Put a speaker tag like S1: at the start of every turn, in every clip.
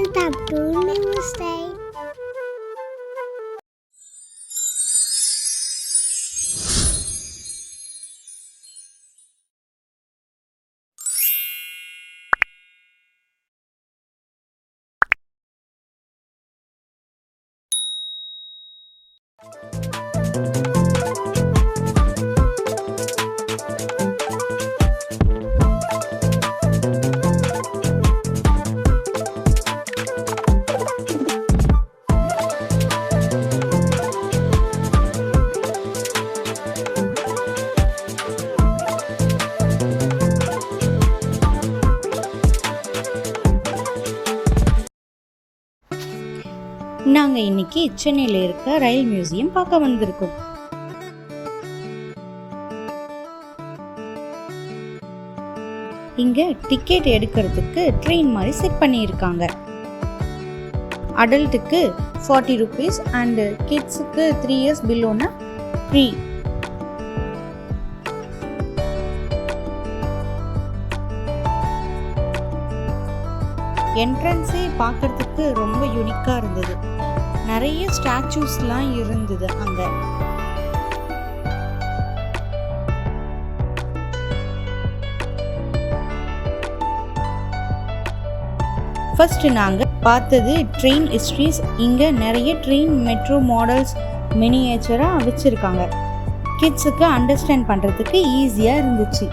S1: Welcome to New Style.
S2: நாங்கள் இன்னைக்கு சென்னையில் இருக்க ரயில் மியூசியம் பார்க்க வந்திருக்கோம். இங்க டிக்கெட் எடுக்கிறதுக்கு ட்ரெயின் மாதிரி செட் பண்ணியிருக்காங்க. அடல்ட்டுக்கு 40 rupees அண்ட் கிட்ஸுக்கு 3 years பிலோனா ஃப்ரீ. என்ட்ரன்ஸே பார்க்கறதுக்கு ரொம்ப யூனிக்காக இருந்தது. நிறைய ஸ்டாச்சூஸ்லாம் இருந்தது அங்கே. ஃபர்ஸ்ட் நாங்கள் பார்த்தது ட்ரெயின் ஹிஸ்ட்ரிஸ். இங்கே நிறைய ட்ரெயின் மெட்ரோ மாடல்ஸ் மினியேச்சராக வச்சுருக்காங்க. கிட்ஸுக்கு அண்டர்ஸ்டாண்ட் பண்ணுறதுக்கு ஈஸியாக இருந்துச்சு.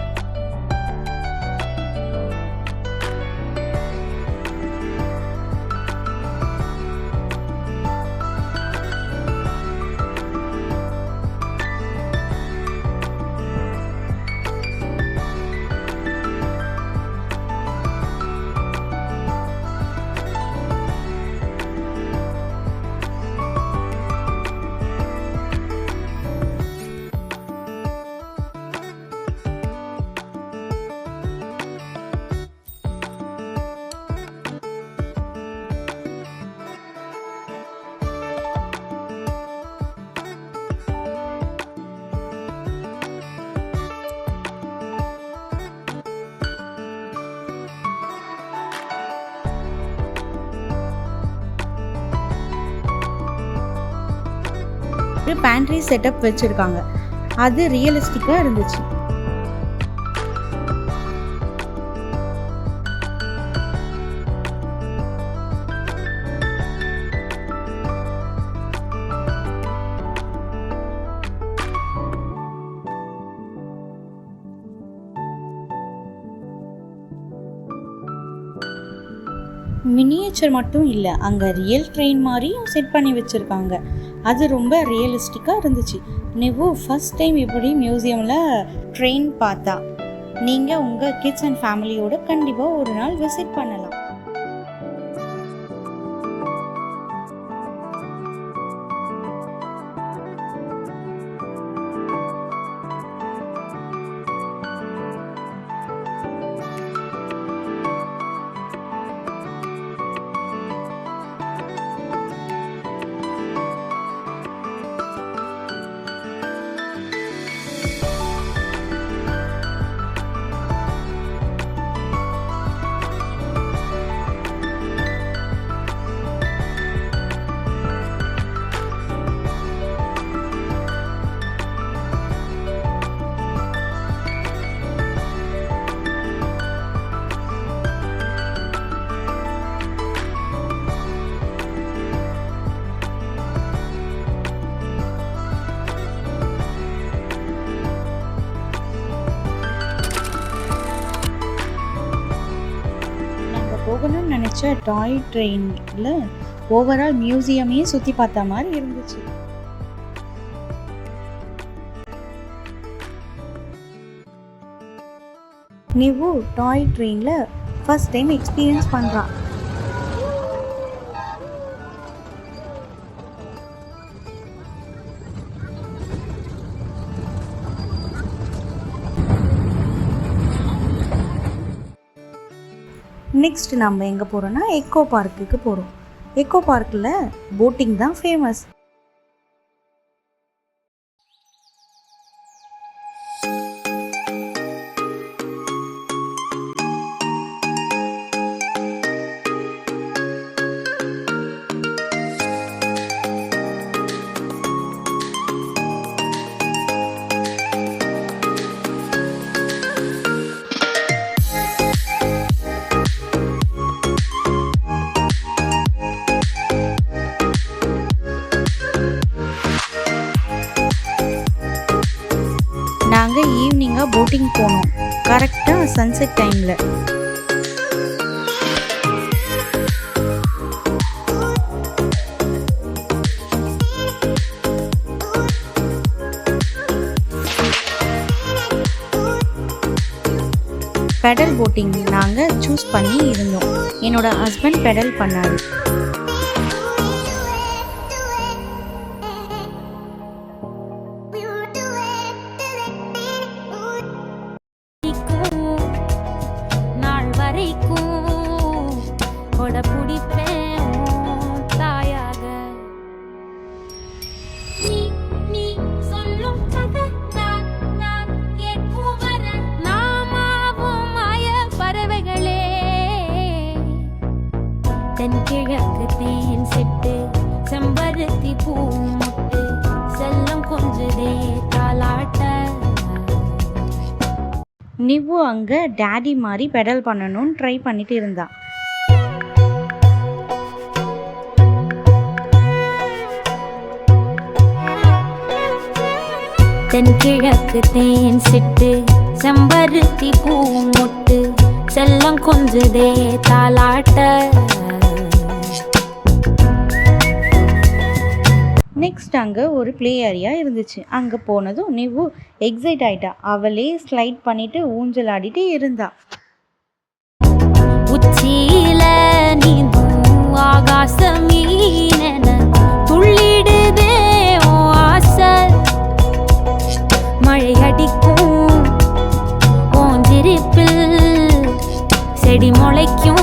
S2: ஒரு பேண்ட்ரி செட்டப் வச்சிருக்காங்க. அது ரியலிஸ்டிக்காக இருந்துச்சு. மினியேச்சர் மட்டும் இல்லை, அங்கே ரியல் ட்ரெயின் மாதிரியும் செட் பண்ணி வச்சுருக்காங்க. அது ரொம்ப ரியலிஸ்டிக்காக இருந்துச்சு. நீவு ஃபஸ்ட் டைம் இப்படி மியூசியமில் ட்ரெயின் பார்த்தா நீங்கள் உங்கள் கிட்ஸ் அண்ட் ஃபேமிலியோடு கண்டிப்பாக ஒரு நாள் விசிட் பண்ணலாம். போகணும்னு நினச்ச டாய் ட்ரெயினில் ஓவரால் மியூசியமே சுற்றி பார்த்த மாதிரி இருந்துச்சு. நீவு டாய் ட்ரெயினில் ஃபர்ஸ்ட் டைம் எக்ஸ்பீரியன்ஸ் பண்ணுறான். நெக்ஸ்ட் நம்ம எங்கே போகிறோன்னா எக்கோ பார்க்குக்கு போகிறோம். எக்கோ பார்க்கில் போட்டிங் தான் ஃபேமஸ். போட்டிங் போனோம், கரெக்டாக சன்செட் டைமில். பெடல் போட்டிங் நாங்கள் சூஸ் பண்ணி இருந்தோம். என்னோட ஹஸ்பண்ட் பெடல் பண்ணார்.
S3: நாள் வரைக்கும் கொடை பிடிப்பேன் தாயாக. நீ சொல்லும் கதை நான் கேட்கும் வர நாமாவும் மாய பறவைகளே. தென்கிழக்கு தேன் சிட்டு செம்பருத்தி பூ முட்டு செல்லம் கொஞ்சதே தாலாட்ட.
S2: நிவ்வு அங்கே டேடி மாதிரி பெடல் பண்ணணும்னு ட்ரை பண்ணிட்டு இருந்தா.
S3: தென்கிழக்கு தேன் சிட்டு செம்பருத்தி பூ முட்டு செல்லம் கொஞ்சதே தாலாட்ட.
S2: நெக்ஸ்ட் அங்கே ஒரு ப்ளே ஏரியா இருந்துச்சு. அங்கே போனதும் நிவ்வு எக்ஸைட் ஆயிட்டா. அவளே ஸ்லைட் பண்ணிட்டு ஊஞ்சல் ஆடிட்டு இருந்தா.
S3: உச்சியில நீந்தும் ஆகாச மீனென துள்ளிடுதே உன் ஆசை. மழை அடிக்கும் உன் சிரிப்பில் செடி முளைக்கும்